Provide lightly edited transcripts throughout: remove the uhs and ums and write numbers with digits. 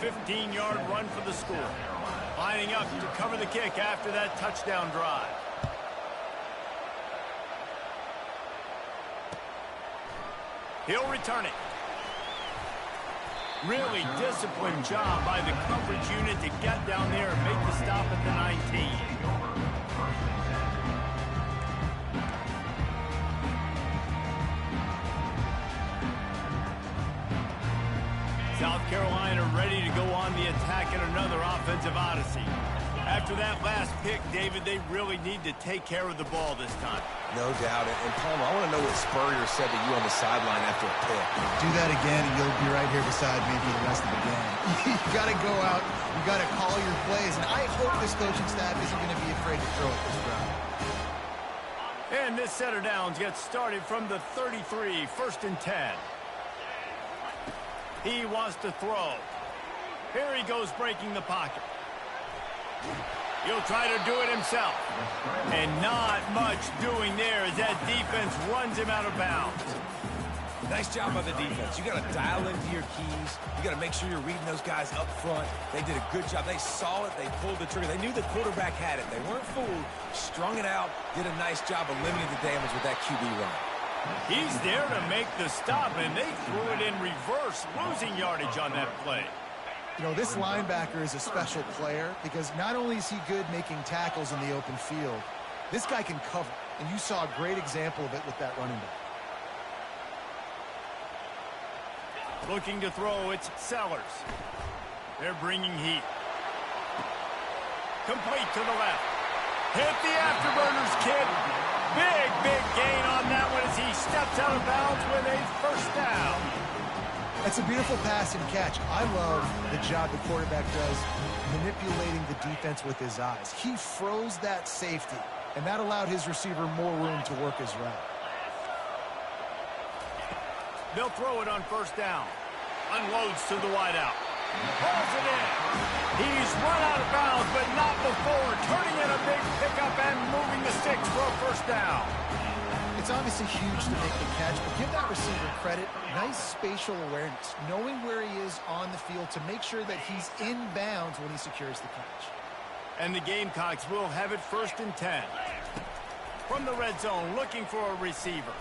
15-yard run for the score. Lining up to cover the kick after that touchdown drive. He'll return it. Really disciplined job by the coverage unit to get down there and make the stop at the 19. South Carolina ready to go on the attack in another offensive odyssey. After that last pick, David, they really need to take care of the ball this time. No doubt. And Palmer, I want to know what Spurrier said to you on the sideline after a pick. Do that again, and you'll be right here beside me for the rest of the game. You got to go out. You got to call your plays. And I hope this coaching staff isn't going to be afraid to throw it this drive. And this set of downs gets started from the 33, 1st and 10. He wants to throw. Here he goes breaking the pocket. He'll try to do it himself. And not much doing there as that defense runs him out of bounds. Nice job by the defense. You got to dial into your keys. You got to make sure you're reading those guys up front. They did a good job. They saw it. They pulled the trigger. They knew the quarterback had it. They weren't fooled. Strung it out. Did a nice job of limiting the damage with that QB run. He's there to make the stop, and they threw it in reverse, losing yardage on that play. You know, this linebacker is a special player because not only is he good making tackles in the open field, this guy can cover. And you saw a great example of it with that running back. Looking to throw, it's Sellers. They're bringing heat. Complete to the left. Hit the afterburners, kid. Big gain on that one as he steps out of bounds with a first down. That's a beautiful pass and catch. I love the job the quarterback does manipulating the defense with his eyes. He froze that safety, and that allowed his receiver more room to work his route. They'll throw it on first down. Unloads to the wideout. Pulls it in. He's run out of bounds, but not before. Turning in a big pickup and moving the sticks for a first down. It's obviously huge to make the catch, but give that receiver credit. Nice spatial awareness, knowing where he is on the field to make sure that he's in bounds when he secures the catch. And the Gamecocks will have it 1st and 10. From the red zone, looking for a receiver.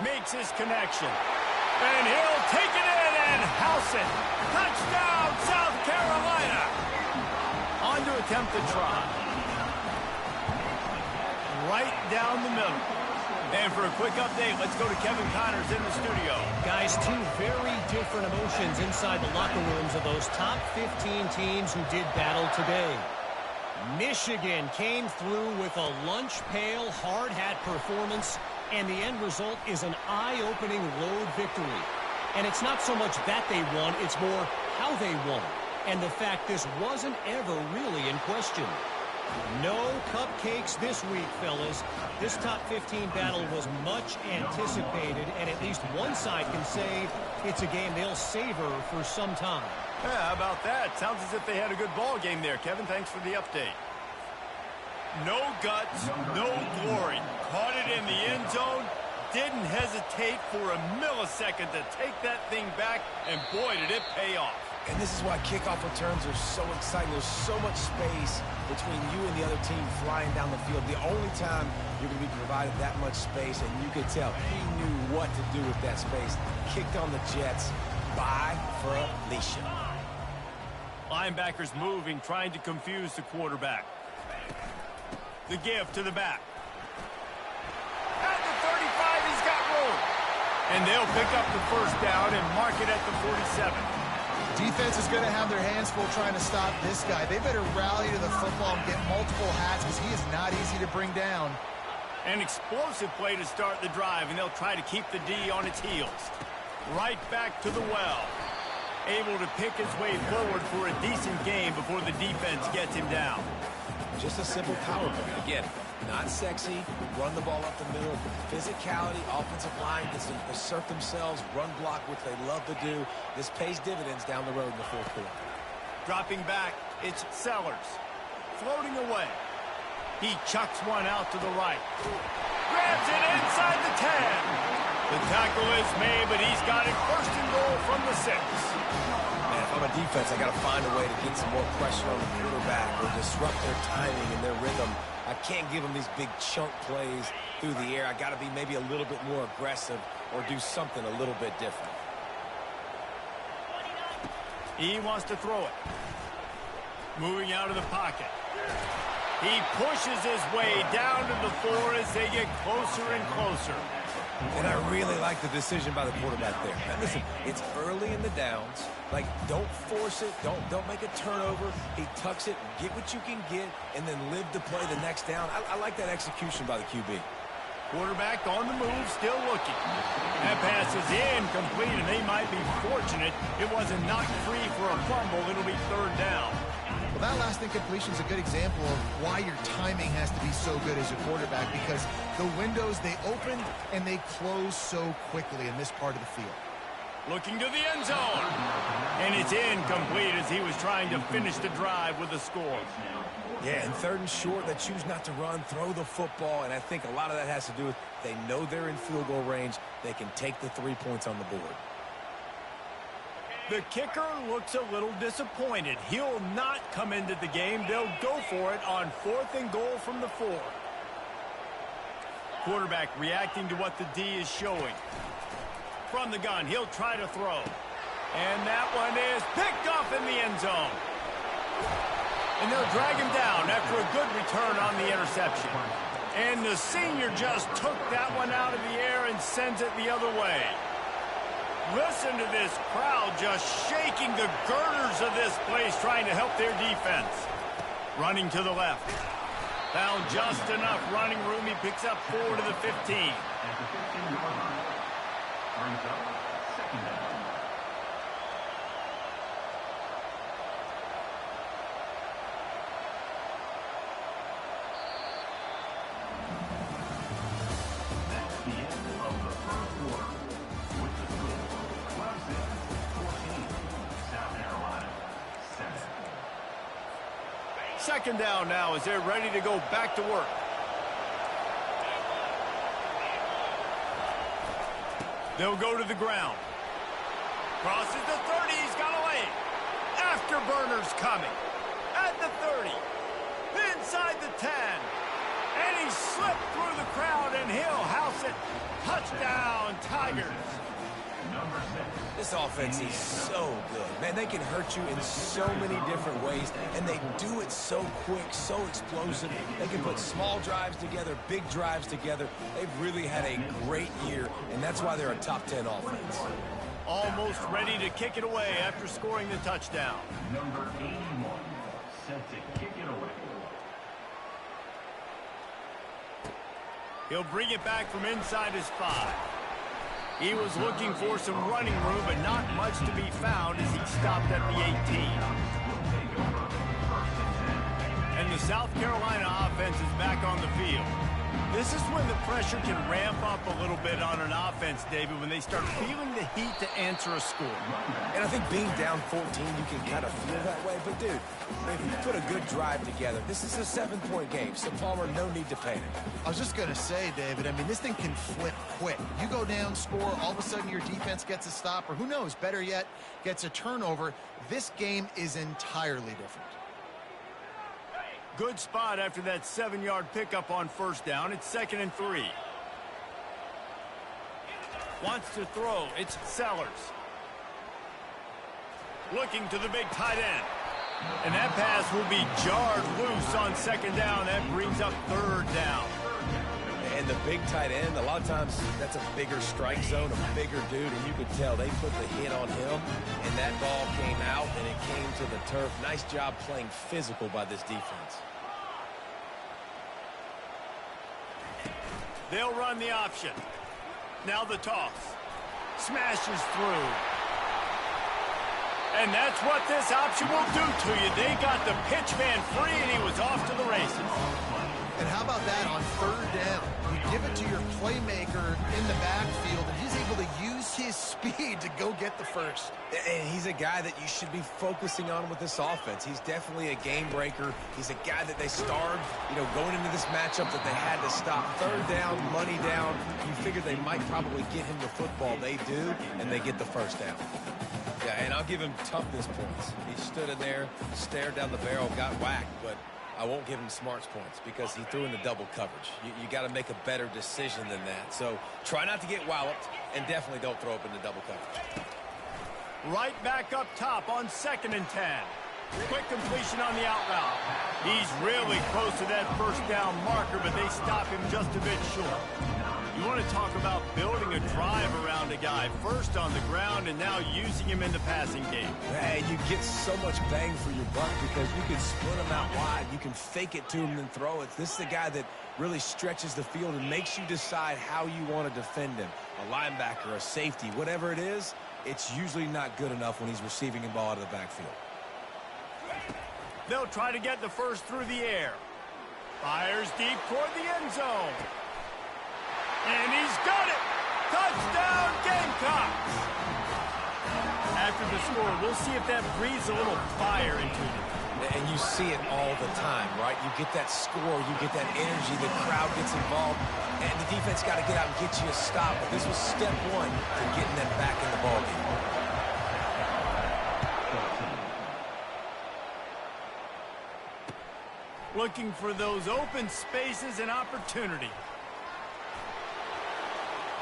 Makes his connection. And he'll take it in and house it. Touchdown, South Carolina. On to attempt the try. Right down the middle. And for a quick update, let's go to Kevin Connors in the studio. Guys, two very different emotions inside the locker rooms of those top 15 teams who did battle today. Michigan came through with a lunch pail, hard hat performance, and the end result is an eye-opening road victory. And it's not so much that they won, it's more how they won. And the fact this wasn't ever really in question. No cupcakes this week, fellas. This top 15 battle was much anticipated, and at least one side can say it's a game they'll savor for some time. Yeah, how about that? Sounds as if they had a good ball game there, Kevin. Thanks for the update. No guts, no glory. Caught it in the end zone. Didn't hesitate for a millisecond to take that thing back, and boy, did it pay off. And this is why kickoff returns are so exciting. There's so much space between you and the other team flying down the field. The only time you're going to be provided that much space, and you could tell he knew what to do with that space. Kicked on the Jets. Bye, Felicia. Linebackers moving, trying to confuse the quarterback. The give to the back. At the 35, he's got room. And they'll pick up the first down and mark it at the 47. Defense is going to have their hands full trying to stop this guy. They better rally to the football and get multiple hats because he is not easy to bring down. An explosive play to start the drive, and they'll try to keep the D on its heels. Right back to the well. Able to pick his way forward for a decent game before the defense gets him down. Just a simple power play. Again, not sexy. Run the ball up the middle. Physicality, offensive line gets to assert themselves, run block, which they love to do. This pays dividends down the road in the fourth quarter. Dropping back, it's Sellers. Floating away. He chucks one out to the right. grabs it inside the 10. The tackle is made, but he's got it first and goal from the 6. Man, if I'm a defense, I got to find a way to get some more pressure on the quarterback or disrupt their timing and their rhythm. I can't give them these big chunk plays through the air. I got to be maybe a little bit more aggressive or do something a little bit different. He wants to throw it. Moving out of the pocket. He pushes his way down to the 4 as they get closer and closer. And I really like the decision by the quarterback there. Now, listen, it's early in the downs. Like, don't force it. Don't make a turnover. He tucks it, get what you can get, and then live to play the next down. I like that execution by the QB. Quarterback on the move, still looking. That pass is incomplete, and they might be fortunate it wasn't knocked free for a fumble. It'll be 3rd down. Well, that last incompletion is a good example of why your timing has to be so good as a quarterback, because the windows, they open and they close so quickly in this part of the field. Looking to the end zone. And it's incomplete as he was trying to finish the drive with a score. Yeah, and 3rd and short, they choose not to run, throw the football, and I think a lot of that has to do with they know they're in field goal range. They can take the 3 points on the board. The kicker looks a little disappointed. He'll not come into the game. They'll go for it on 4th and goal from the 4. Quarterback reacting to what the D is showing. From the gun, he'll try to throw. And that one is picked off in the end zone. And they'll drag him down after a good return on the interception. And the senior just took that one out of the air and sends it the other way. Listen to this crowd just shaking the girders of this place, trying to help their defense. Running to the left. Found just enough running room. He picks up 4 to the 15. At the 15-yard line. Brings up 2nd down. That's the end of the first quarter. With the score, Clemson 14, South Carolina 7. 2nd down now as they're ready to go back to work. They'll go to the ground. Crosses the 30. He's got a lane. Afterburner's coming. At the 30. Inside the 10. And he slipped through the crowd, and he'll house it. Touchdown, Tigers. Number 6. This offense is so good. Man, they can hurt you in so many different ways, and they do it so quick, so explosive. They can put small drives together, big drives together. They've really had a great year, and that's why they're a top 10 offense. Almost ready to kick it away after scoring the touchdown. Number 81, set to kick it away. He'll bring it back from inside his 5. He was looking for some running room, but not much to be found as he stopped at the 18. And the South Carolina offense is back on the field. This is when the pressure can ramp up a little bit on an offense, David, when they start feeling the heat to answer a score. And I think being down 14, you can kind of feel that way. But, dude, if you put a good drive together, this is a 7-point game. So, Palmer, no need to panic. I was just going to say, David, I mean, this thing can flip quick. You go down, score, all of a sudden your defense gets a stop, or who knows, better yet, gets a turnover. This game is entirely different. Good spot after that 7-yard pickup on 1st down. It's 2nd and 3. Wants to throw. It's Sellers. Looking to the big tight end. And that pass will be jarred loose on 2nd down. That brings up 3rd down. And the big tight end, a lot of times that's a bigger strike zone, a bigger dude, and you could tell they put the hit on him, and that ball came out, and it came to the turf. Nice job playing physical by this defense. They'll run the option. Now the toss. Smashes through. And that's what this option will do to you. They got the pitch man free, and he was off to the races. And how about that on 3rd down? You give it to your playmaker in the backfield, and he's able to use his speed to go get the first. And he's a guy that you should be focusing on with this offense. He's definitely a game breaker. He's a guy that they starved, going into this matchup that they had to stop. Third down, money down. You figure they might probably get him the football. They do, and they get the first down. Yeah, and I'll give him toughness points. He stood in there, stared down the barrel, got whacked, but I won't give him smarts points because he threw into double coverage. You got to make a better decision than that. So try not to get walloped, and definitely don't throw up into double coverage. Right back up top on 2nd and 10. Quick completion on the out route. He's really close to that first down marker, but they stop him just a bit short. You want to talk about building a drive around a guy, first on the ground and now using him in the passing game. And you get so much bang for your buck because you can split him out wide. You can fake it to him and throw it. This is the guy that really stretches the field and makes you decide how you want to defend him. A linebacker, a safety, whatever it is, it's usually not good enough when he's receiving the ball out of the backfield. They'll try to get the first through the air. Fires deep toward the end zone. And he's got it! Touchdown, Gamecocks! After the score, we'll see if that breathes a little fire into them. And you see it all the time, right? You get that score, you get that energy, the crowd gets involved, and the defense got to get out and get you a stop. But this was step one to getting them back in the ballgame. Looking for those open spaces and opportunity.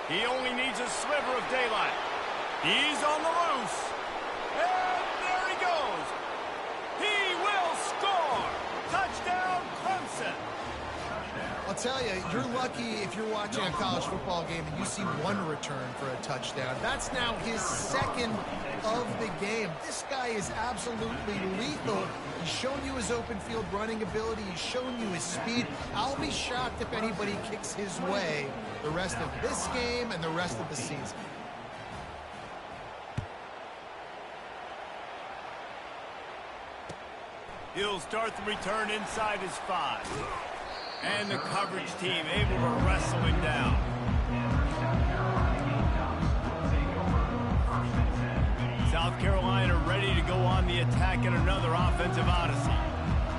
He only needs a sliver of daylight. He's on the loose. And there he goes. He will score. Touchdown, Clemson. I'll tell you, you're lucky if you're watching a college football game and you see one return for a touchdown. That's now his second of the game. This guy is absolutely lethal. He's shown you his open field running ability. He's shown you his speed. I'll be shocked if anybody kicks his way the rest of this game and the rest of the season. He'll start the return inside his 5. And the coverage team able to wrestle him down. South Carolina ready to go on the attack in another offensive odyssey.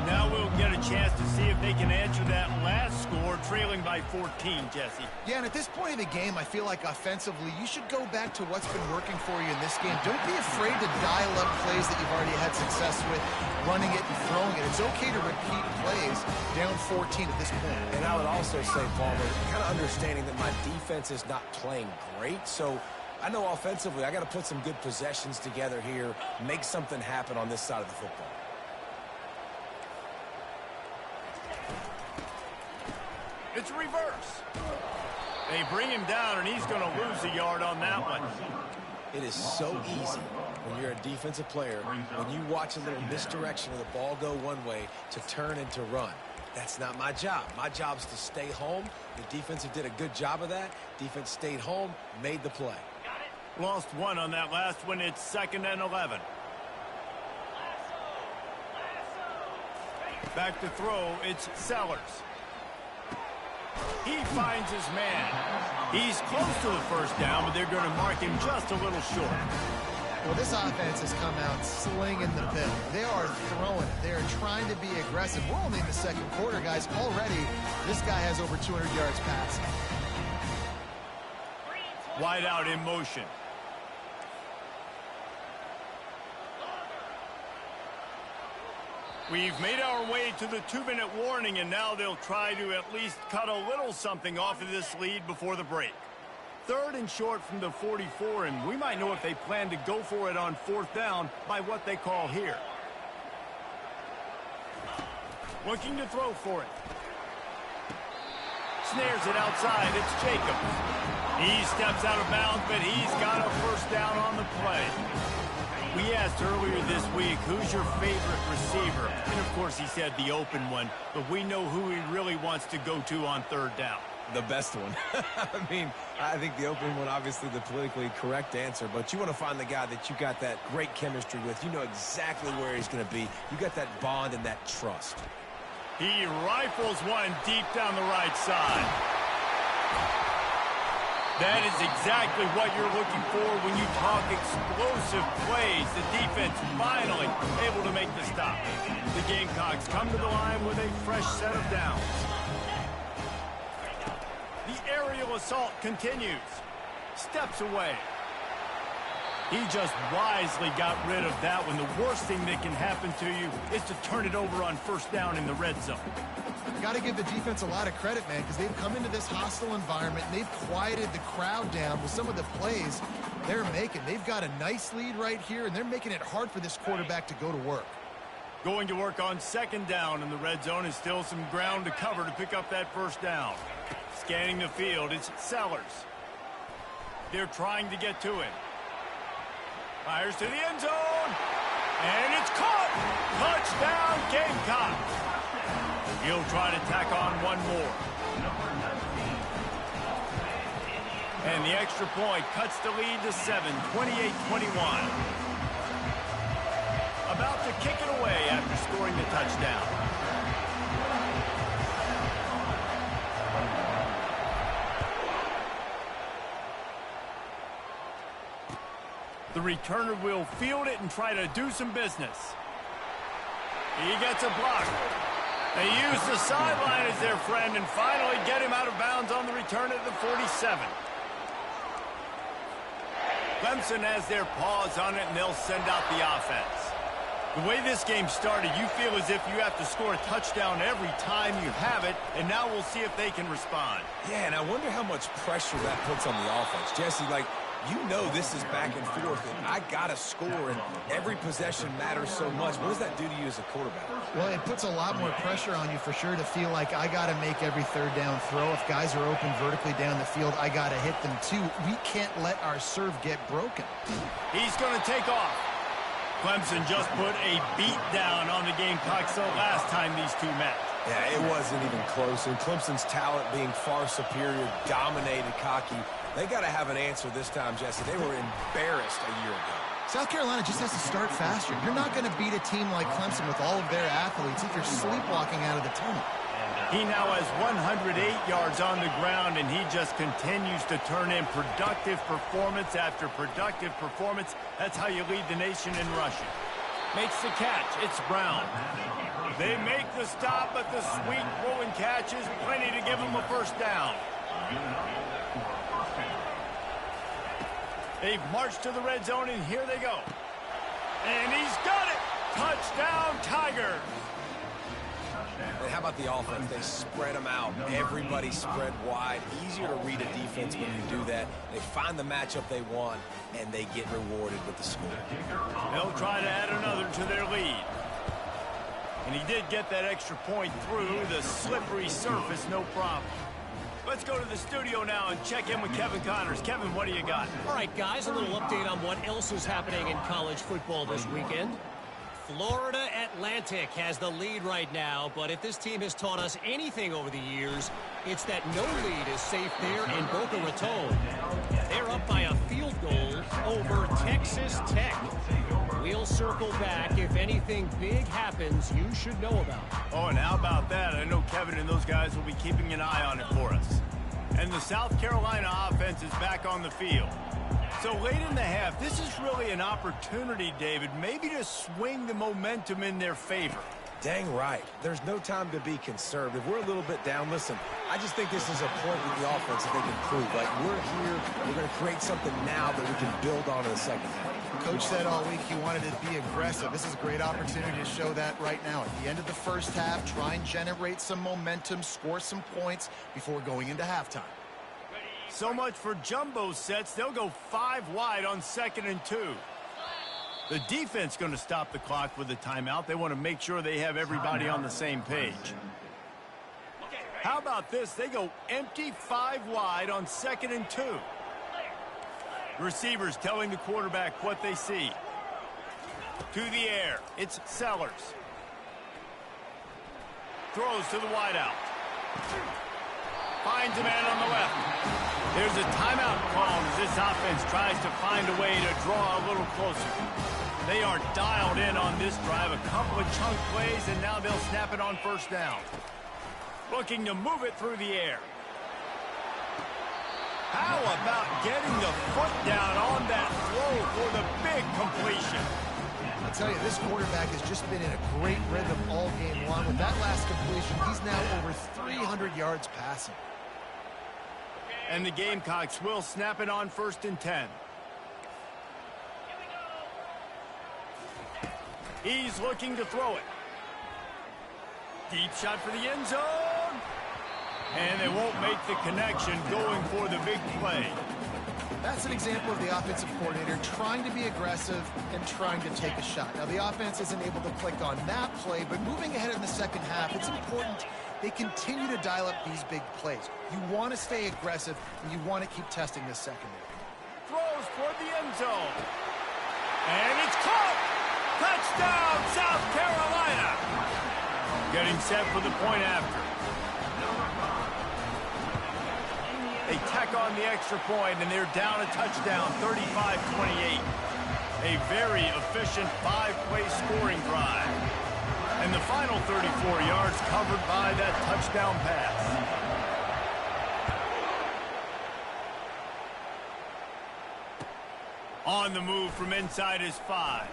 Now we'll get a chance to see if they can answer that last score, trailing by 14, Jesse. Yeah, and at this point in the game, I feel like offensively, you should go back to what's been working for you in this game. Don't be afraid to dial up plays that you've already had success with, running it and throwing it. It's okay to repeat plays down 14 at this point. And I would also say, Palmer, kind of understanding that my defense is not playing great, so I know offensively I got to put some good possessions together here, make something happen on this side of the football. It's reverse. They bring him down, and he's going to lose a yard on that one. It is so easy when you're a defensive player, when you watch a little misdirection of the ball go one way to turn and to run. That's not my job. My job is to stay home. The defensive did a good job of that. Defense stayed home, made the play. Lost one on that last one. It's 2nd and 11. Back to throw. It's Sellers. He finds his man. He's close to the first down, but they're going to mark him just a little short. Well, this offense has come out slinging the pill. They are throwing it. They are trying to be aggressive. We're only in the second quarter, guys. Already, this guy has over 200 yards passing. Wide out in motion. We've made our way to the 2-minute warning, and now they'll try to at least cut a little something off of this lead before the break. 3rd and short from the 44, and we might know if they plan to go for it on 4th down by what they call here. Looking to throw for it. Snares it outside. It's Jacobs. He steps out of bounds, but he's got a first down on the play. We asked earlier this week, who's your favorite receiver? And, of course, he said the open one, but we know who he really wants to go to on 3rd down. The best one. I mean, I think the open one, obviously the politically correct answer, but you want to find the guy that you got that great chemistry with. You know exactly where he's going to be. You got that bond and that trust. He rifles one deep down the right side. That is exactly what you're looking for when you talk explosive plays. The defense finally able to make the stop. The Gamecocks come to the line with a fresh set of downs. The aerial assault continues. Steps away. He just wisely got rid of that one. The worst thing that can happen to you is to turn it over on first down in the red zone. Got to give the defense a lot of credit, man, because they've come into this hostile environment and they've quieted the crowd down with some of the plays they're making. They've got a nice lead right here, and they're making it hard for this quarterback to go to work. Going to work on second down in the red zone is still some ground to cover to pick up that first down. Scanning the field, it's Sellers. They're trying to get to him. Fires to the end zone, and it's caught! Touchdown, Gamecocks! He'll try to tack on one more. And the extra point cuts the lead to 7, 28-21. About to kick it away after scoring the touchdown. The returner will field it and try to do some business. He gets a block. They use the sideline as their friend and finally get him out of bounds on the return at the 47. Clemson has their paws on it, and they'll send out the offense. The way this game started, you feel as if you have to score a touchdown every time you have it, and now we'll see if they can respond. Yeah, and I wonder how much pressure that puts on the offense. Jesse, like, you know this is back and forth, and I got to score, and every possession matters so much. What does that do to you as a quarterback? Well, it puts a lot more pressure on you for sure to feel like I got to make every third down throw. If guys are open vertically down the field, I got to hit them too. We can't let our serve get broken. He's going to take off. Clemson just put a beat down on the Gamecocks the last time these two met. Yeah, it wasn't even close, and Clemson's talent being far superior, dominated, cocky. They got to have an answer this time, Jesse. They were embarrassed a year ago. South Carolina just has to start faster. You're not going to beat a team like Clemson with all of their athletes if you're sleepwalking out of the tunnel. He now has 108 yards on the ground, and he just continues to turn in productive performance after productive performance. That's how you lead the nation in rushing. Makes the catch. It's Brown. They make the stop, but the sweet rolling catch is plenty to give them a first down. They've marched to the red zone, and here they go. And he's got it! Touchdown, Tigers! And how about the offense? They spread them out. Everybody spread wide. Easier to read a defense when you do that. They find the matchup they want, and they get rewarded with the score. They'll try to add another to their lead. And he did get that extra point through the slippery surface, no problem. Let's go to the studio now and check in with Kevin Connors. Kevin, what do you got? All right, guys, a little update on what else is happening in college football this weekend. Florida Atlantic has the lead right now, but if this team has taught us anything over the years, it's that no lead is safe there in Boca Raton. They're up by a field goal over Texas Tech. We'll circle back if anything big happens you should know about. Oh, and how about that? I know Kevin and those guys will be keeping an eye on it for us. And the South Carolina offense is back on the field. So late in the half, this is really an opportunity, David, maybe to swing the momentum in their favor. Dang right. There's no time to be conservative. We're a little bit down. Listen, I just think this is a point with the offense that they can prove. Like, we're here, we're going to create something now that we can build on in the second half. Coach said all week he wanted to be aggressive. This is a great opportunity to show that right now. At the end of the first half, try and generate some momentum, score some points before going into halftime. So much for jumbo sets. They'll go 5 wide on 2nd and 2. The defense going to stop the clock with a timeout. They want to make sure they have everybody on the same page. How about this? They go empty 5 wide on 2nd and 2. Receivers telling the quarterback what they see. To the air. It's Sellers. Throws to the wideout. Finds a man on the left. There's a timeout called as this offense tries to find a way to draw a little closer. They are dialed in on this drive. A couple of chunk plays, and now they'll snap it on first down. Looking to move it through the air. How about getting the foot down on that throw for the big completion? I'll tell you, this quarterback has just been in a great rhythm all game long. With that last completion, he's now over 300 yards passing. And the Gamecocks will snap it on 1st and 10. He's looking to throw it. Deep shot for the end zone. And they won't make the connection, going for the big play. That's an example of the offensive coordinator trying to be aggressive and trying to take a shot. Now, the offense isn't able to click on that play, but moving ahead in the second half, it's important they continue to dial up these big plays. You want to stay aggressive, and you want to keep testing this secondary. Throws for the end zone. And it's caught! Touchdown, South Carolina! Getting set for the point after. They tack on the extra point, and they're down a touchdown, 35-28. A very efficient 5-play scoring drive. And the final 34 yards covered by that touchdown pass. On the move from inside his 5.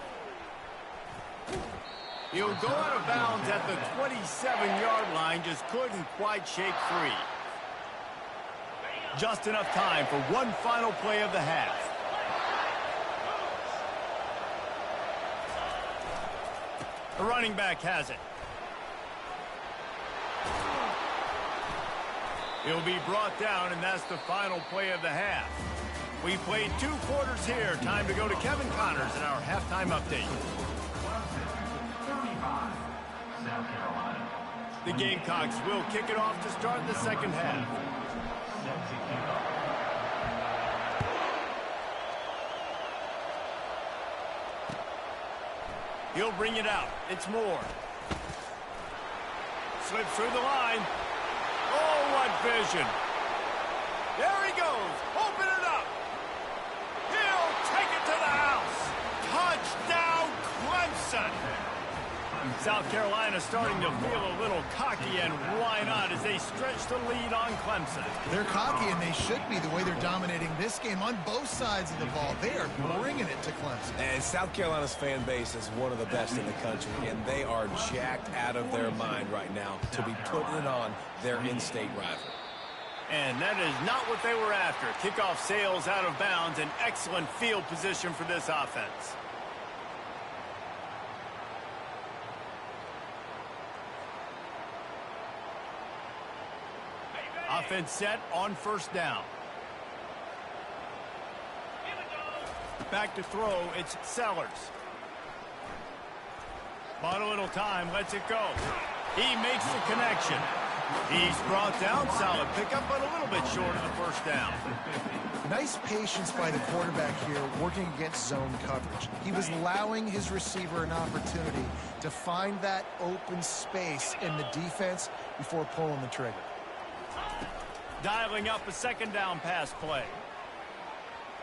He'll go out of bounds at the 27-yard line, just couldn't quite shake free. Just enough time for one final play of the half. The running back has it. He'll be brought down, and that's the final play of the half. We played 2 quarters here. Time to go to Kevin Connors in our halftime update. South Carolina. The Gamecocks will kick it off to start the second half. Set to kick off. He'll bring it out. It's Moore. Slips through the line. Oh, what vision. There he goes. Open it up. He'll take it to the house. Touchdown, Clemson. South Carolina starting to feel a little cocky, and why not, as they stretch the lead on Clemson. They're cocky, and they should be the way they're dominating this game on both sides of the ball. They are bringing it to Clemson. And South Carolina's fan base is one of the best in the country, and they are jacked out of their mind right now to be putting it on their in-state rival. And that is not what they were after. Kickoff sails out of bounds. An excellent field position for this offense. Offense set on first down. Back to throw, it's Sellers. Bought a little time, lets it go. He makes the connection. He's brought down, solid pickup, but a little bit short of the first down. Nice patience by the quarterback here, working against zone coverage. He was allowing his receiver an opportunity to find that open space in the defense before pulling the trigger. Dialing up a second down pass play.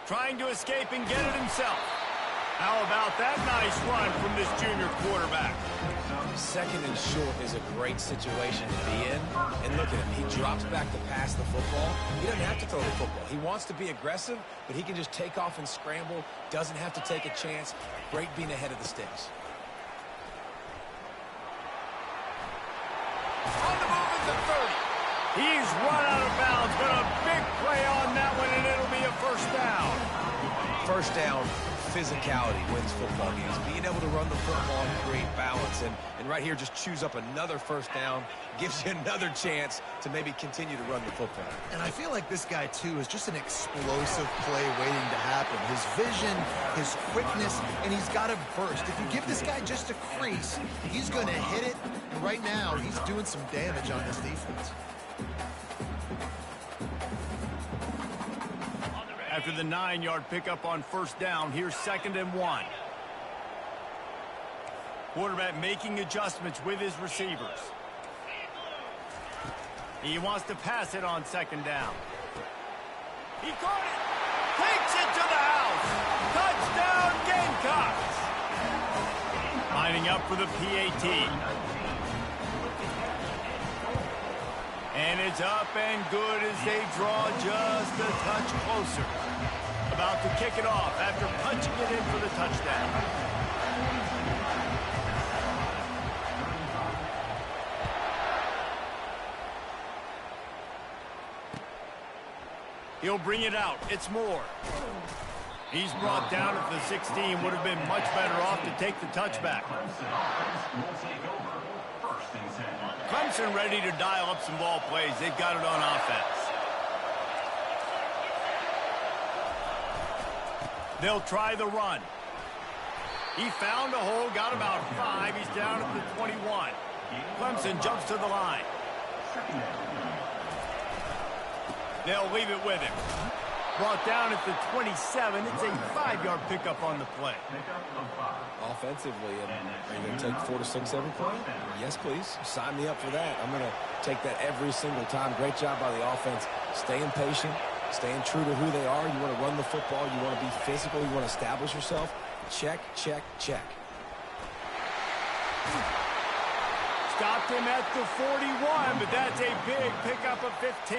Trying to escape and get it himself. How about that nice run from this junior quarterback? Second and short is a great situation to be in. And look at him. He drops back to pass the football. He doesn't have to throw the football. He wants to be aggressive, but he can just take off and scramble. Doesn't have to take a chance. Great being ahead of the sticks. On the move at the 30. He's run out of bounds, but a big play on that one, and it'll be a first down. First down, physicality wins football games. Being able to run the football and create balance. And right here, just choose up another first down. Gives you another chance to maybe continue to run the football. And I feel like this guy, too, is just an explosive play waiting to happen. His vision, his quickness, and he's got a burst. If you give this guy just a crease, he's going to hit it. And right now, he's doing some damage on this defense. After the 9-yard pickup on first down, here's 2nd and 1. Quarterback making adjustments with his receivers. He wants to pass it on 2nd down. He caught it. Takes it to the house. Touchdown, Gamecocks. Lining up for the PAT. And it's up and good as they draw just a touch closer. About to kick it off after punching it in for the touchdown. He'll bring it out. It's Moore. He's brought down at the 16. Would have been much better off to take the touchback. Clemson ready to dial up some ball plays. They've got it on offense. They'll try the run. He found a hole, got about 5. He's down at the 21. Clemson jumps to the line. They'll leave it with him. Brought down at the 27. It's a 5-yard pickup on the play. Offensively, are you going to take 4 to 6 every play? Yes, please. Sign me up for that. I'm going to take that every single time. Great job by the offense. Staying patient, staying true to who they are. You want to run the football. You want to be physical. You want to establish yourself. Check, check, check. Stopped him at the 41, but that's a big pickup of 15.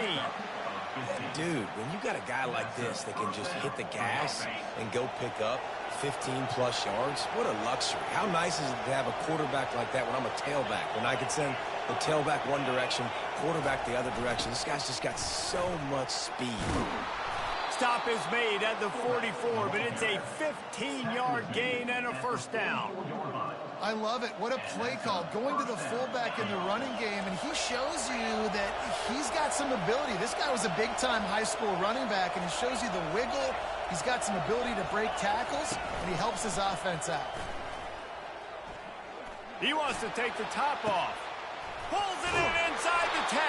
Dude, when you got a guy like this that can just hit the gas and go pick up 15-plus yards, what a luxury. How nice is it to have a quarterback like that when I'm a tailback, when I can send the tailback one direction, quarterback the other direction. This guy's just got so much speed. Stop is made at the 44, but it's a 15-yard gain and a first down. I love it. What a play call. Going to the fullback in the running game, and he shows you that he's got some ability. This guy was a big-time high school running back, and he shows you the wiggle. He's got some ability to break tackles, and he helps his offense out. He wants to take the top off. Pulls it in inside the 10.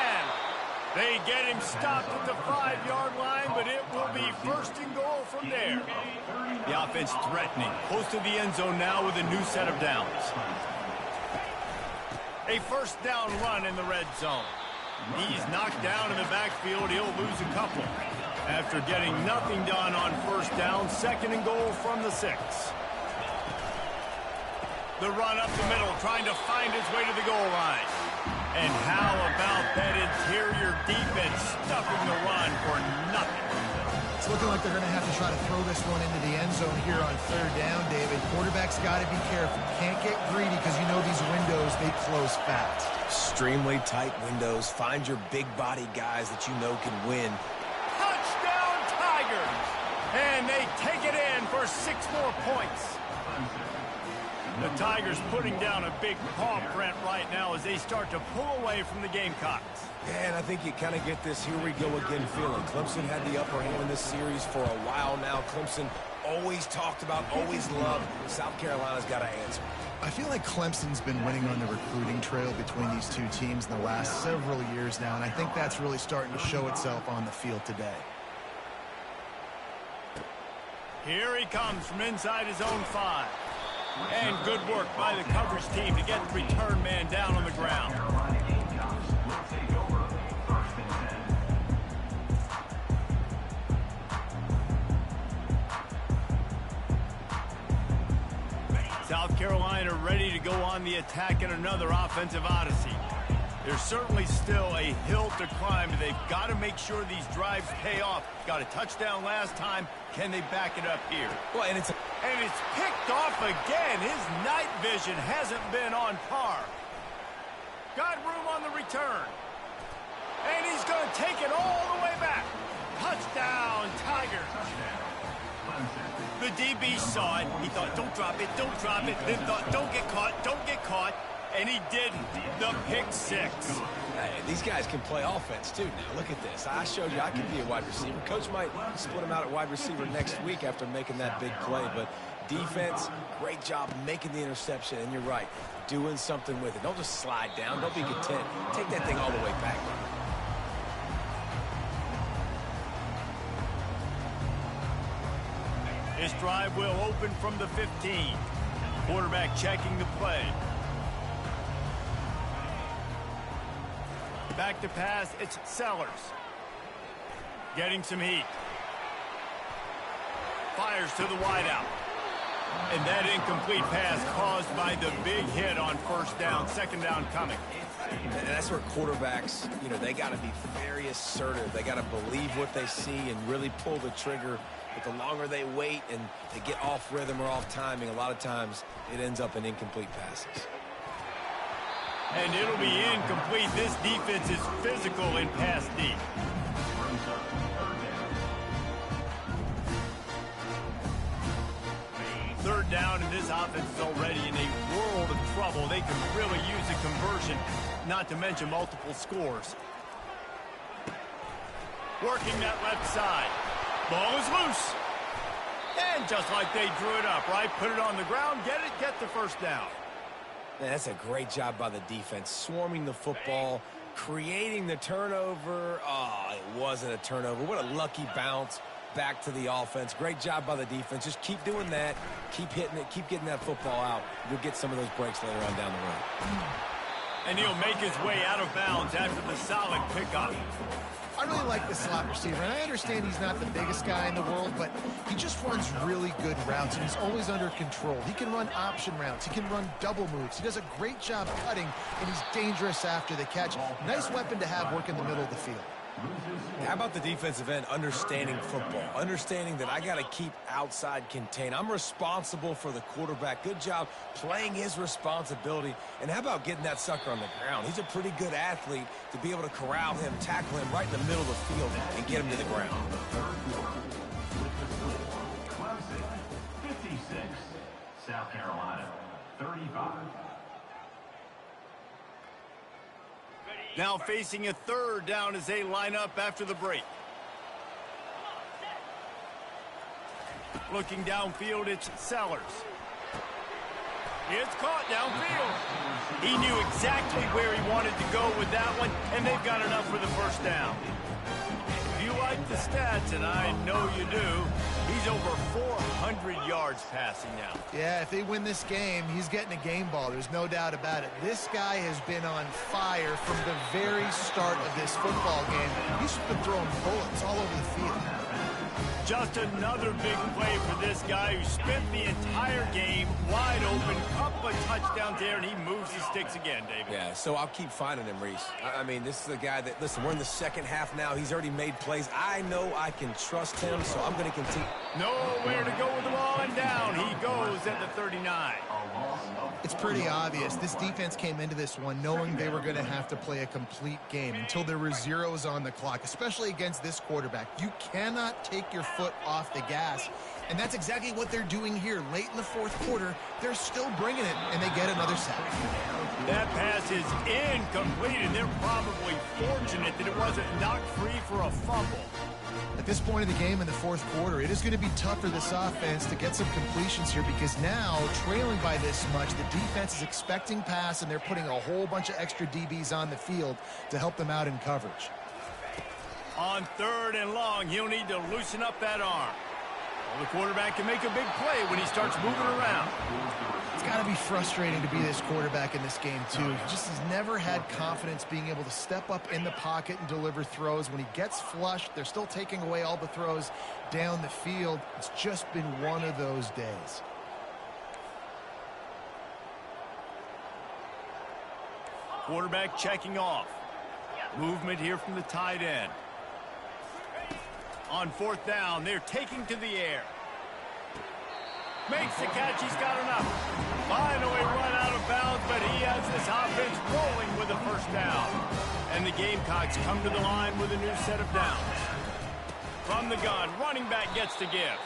They get him stopped at the 5-yard line, but it will be first and goal from there. The offense threatening. Close to the end zone now with a new set of downs. A first down run in the red zone. He's knocked down in the backfield. He'll lose a couple. After getting nothing done on first down, second and goal from the 6. The run up the middle, trying to find his way to the goal line. And how about that interior defense stuffing the run for nothing? It's looking like they're going to have to try to throw this one into the end zone here on third down, David. Quarterback's got to be careful. Can't get greedy because you know these windows, they close fast. Extremely tight windows. Find your big-body guys that you know can win. Touchdown, Tigers! And they take it in for 6 more points. The Tigers putting down a big paw print right now as they start to pull away from the Gamecocks. Yeah, and I think you kind of get this here we go again feeling. Clemson had the upper hand in this series for a while now. Clemson always talked about, always loved. South Carolina's got to answer. I feel like Clemson's been winning on the recruiting trail between these two teams in the last several years now, and I think that's really starting to show itself on the field today. Here he comes from inside his own 5. And good work by the coverage team to get the return man down on the ground. South Carolina ready to go on the attack in another offensive odyssey. There's certainly still a hill to climb. They've got to make sure these drives pay off. Got a touchdown last time. Can they back it up here? Well, and it's picked off again. His night vision hasn't been on par. Got room on the return. And he's going to take it all the way back. Touchdown, Tigers. The DB saw it. He thought, don't drop it, don't drop it. Then thought, don't get caught, don't get caught. And he didn't. The pick 6. Hey, these guys can play offense, too. Now, look at this. I showed you I can be a wide receiver. Coach might split him out at wide receiver next week after making that big play. But defense, great job making the interception. And you're right, doing something with it. Don't just slide down. Don't be content. Take that thing all the way back. This drive will open from the 15. Quarterback checking the play. Back to pass, it's Sellers. Getting some heat. Fires to the wideout. And that incomplete pass caused by the big hit on first down, second down coming. And that's where quarterbacks, they got to be very assertive. They got to believe what they see and really pull the trigger. But the longer they wait and they get off rhythm or off timing, a lot of times it ends up in incomplete passes. And it'll be incomplete. This defense is physical in pass deep. Third down, and this offense is already in a world of trouble. They can really use a conversion, not to mention multiple scores. Working that left side. Ball is loose. And just like they drew it up, right? Put it on the ground, get the first down. Man, that's a great job by the defense. Swarming the football, creating the turnover. Oh, it wasn't a turnover. What a lucky bounce back to the offense. Great job by the defense. Just keep doing that. Keep hitting it. Keep getting that football out. You'll get some of those breaks later on down the road. And he'll make his way out of bounds after the solid pickup. I really like the slot receiver, and I understand he's not the biggest guy in the world, but he just runs really good routes, and he's always under control. He can run option routes. He can run double moves. He does a great job cutting, and he's dangerous after the catch. Nice weapon to have work in the middle of the field. How about the defensive end understanding football, understanding that I got to keep outside contained. I'm responsible for the quarterback. Good job playing his responsibility. And how about getting that sucker on the ground? He's a pretty good athlete to be able to corral him, tackle him right in the middle of the field and get him to the ground. Clemson 56, South Carolina 35. Now facing a third down as they line up after the break. Looking downfield, it's Sellers. It's caught downfield. He knew exactly where he wanted to go with that one, and they've got enough for the first down. If you like the stats, and I know you do, he's over 400 yards passing now. Yeah, if they win this game, he's getting a game ball. There's no doubt about it. This guy has been on fire from the very start of this football game. He's been throwing bullets all over the field. Just another big play for this guy who spent the entire game wide open, couple of touchdowns there, and he moves his sticks again, David. Yeah, so I'll keep finding him, Reese. I mean, this is a guy that, listen, we're in the second half now. He's already made plays. I know I can trust him, so I'm going to continue. Nowhere to go with the ball, and down he goes at the 39. It's pretty obvious. This defense came into this one knowing they were going to have to play a complete game until there were zeros on the clock, especially against this quarterback. You cannot take your foot off the gas, and that's exactly what they're doing here. Late in the fourth quarter, they're still bringing it, and they get another sack. That pass is incomplete, and they're probably fortunate that it wasn't knocked free for a fumble. At this point in the game in the fourth quarter, it is going to be tough for this offense to get some completions here because now, trailing by this much, the defense is expecting pass, and they're putting a whole bunch of extra DBs on the field to help them out in coverage. On third and long, he'll need to loosen up that arm. Well, the quarterback can make a big play when he starts moving around. It's got to be frustrating to be this quarterback in this game, too. He just has never had confidence being able to step up in the pocket and deliver throws. When he gets flushed, they're still taking away all the throws down the field. It's just been one of those days. Quarterback checking off. Movement here from the tight end. On fourth down, they're taking to the air. Makes the catch, he's got enough. Finally run out of bounds, but he has this offense rolling with a first down. And the Gamecocks come to the line with a new set of downs. From the gun, running back gets to give.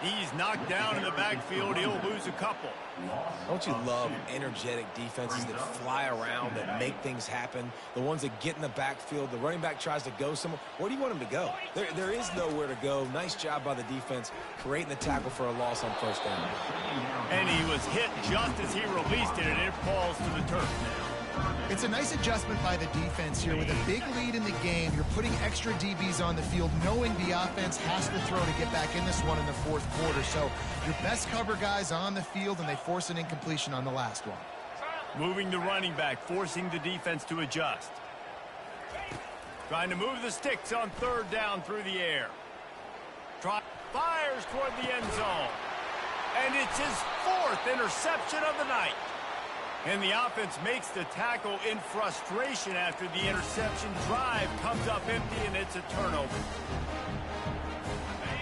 He's knocked down in the backfield. He'll lose a couple. Don't you love energetic defenses that fly around, that make things happen? The ones that get in the backfield, the running back tries to go somewhere. Where do you want him to go? There is nowhere to go. Nice job by the defense, creating the tackle for a loss on first down. And he was hit just as he released it, and it falls to the turf. It's a nice adjustment by the defense here. With a big lead in the game, you're putting extra DBs on the field, knowing the offense has to throw to get back in this one in the fourth quarter. So your best cover guys on the field, and they force an incompletion on the last one. Moving the running back, forcing the defense to adjust. Trying to move the sticks on third down through the air. Fires toward the end zone. And it's his 4th interception of the night. And the offense makes the tackle in frustration after the interception. Drive comes up empty, and it's a turnover.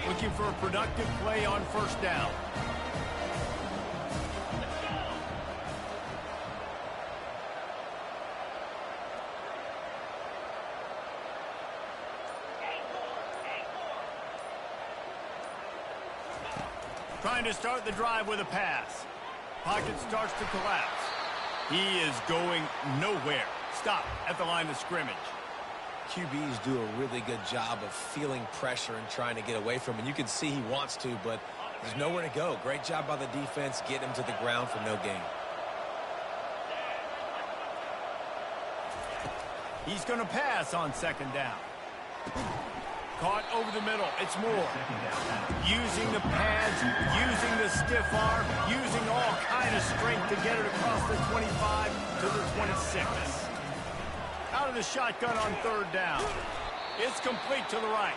Looking for a productive play on first down. Trying to start the drive with a pass. Pocket starts to collapse. He is going nowhere. Stop at the line of scrimmage. QBs do a really good job of feeling pressure and trying to get away from him. And you can see he wants to, but there's nowhere to go. Great job by the defense, getting him to the ground for no gain. He's going to pass on second down. Caught over the middle. It's Moore. Using the pads, using the stiff arm, using all kind of strength to get it across the 25 to the 26. Out of the shotgun on third down. It's complete to the right.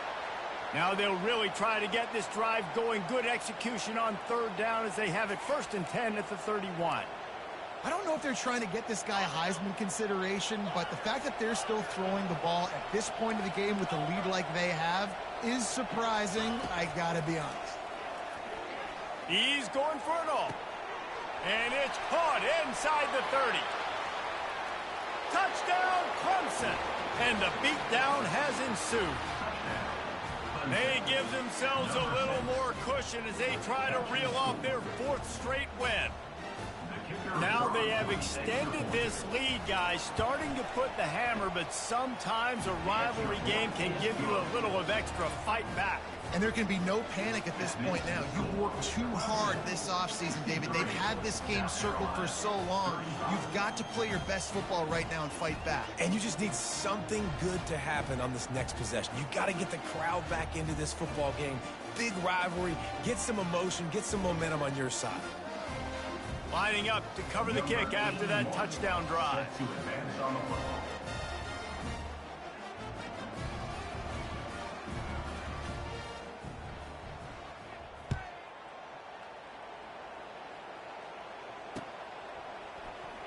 Now they'll really try to get this drive going. Good execution on third down as they have it 1st and 10 at the 31. I don't know if they're trying to get this guy Heisman consideration, but the fact that they're still throwing the ball at this point of the game with a lead like they have is surprising, I gotta be honest. He's going for it all. And it's caught inside the 30. Touchdown, Clemson. And the beatdown has ensued. They give themselves a little more cushion as they try to reel off their 4th straight win. Now they have extended this lead, guys, starting to put the hammer, but sometimes a rivalry game can give you a little of extra fight back. And there can be no panic at this point now. You worked too hard this offseason, David. They've had this game circled for so long. You've got to play your best football right now and fight back. And you just need something good to happen on this next possession. You got to get the crowd back into this football game. Big rivalry. Get some emotion. Get some momentum on your side. Lining up to cover the kick after that touchdown drive. To advance on the football.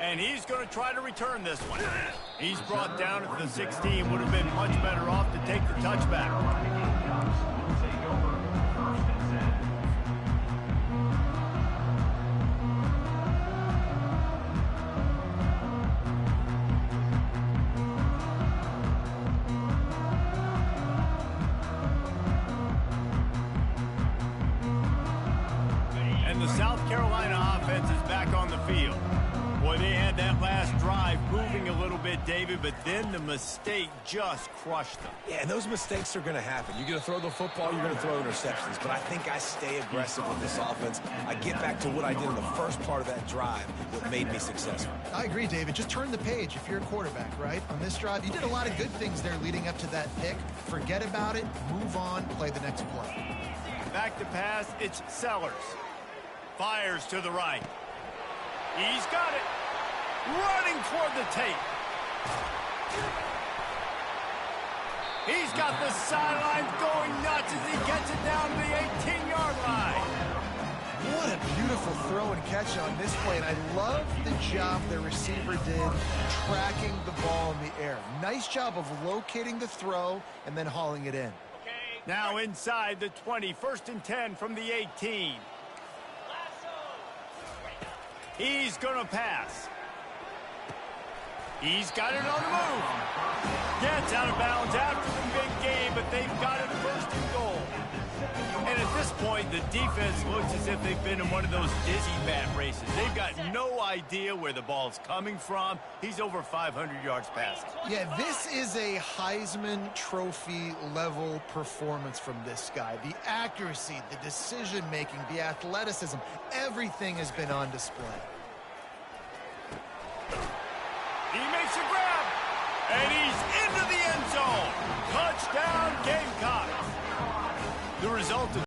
And he's going to try to return this one. He's brought down at the 16. Would have been much better off to take the touchback. And the South Carolina offense is back on the field. Boy, they had that last drive moving a little bit, David, but then the mistake just crushed them. Yeah, and those mistakes are going to happen. You're going to throw the football, you're going to throw interceptions. But I think I stay aggressive with this offense. I get back to what I did in the first part of that drive, what made me successful. I agree, David. Just turn the page if you're a quarterback, right? On this drive, you did a lot of good things there leading up to that pick. Forget about it, move on, play the next play. Back to pass, it's Sellers. Fires to the right. He's got it. Running toward the tape. He's got the sidelines going nuts as he gets it down to the 18-yard line. What a beautiful throw and catch on this play, and I love the job the receiver did tracking the ball in the air. Nice job of locating the throw and then hauling it in. Now inside the 20, 1st and 10 from the 18. He's going to pass. He's got it on the move. Gets out of bounds after the big game, but they've got it 1st and goal. And at this point, the defense looks as if they've been in one of those dizzy bat races. They've got no idea where the ball's coming from. He's over 500 yards passing. Yeah, this is a Heisman Trophy level performance from this guy. The accuracy, the decision-making, the athleticism, everything has been on display. He makes a grab, and he's into the end zone. Touchdown, Gamecocks. The result of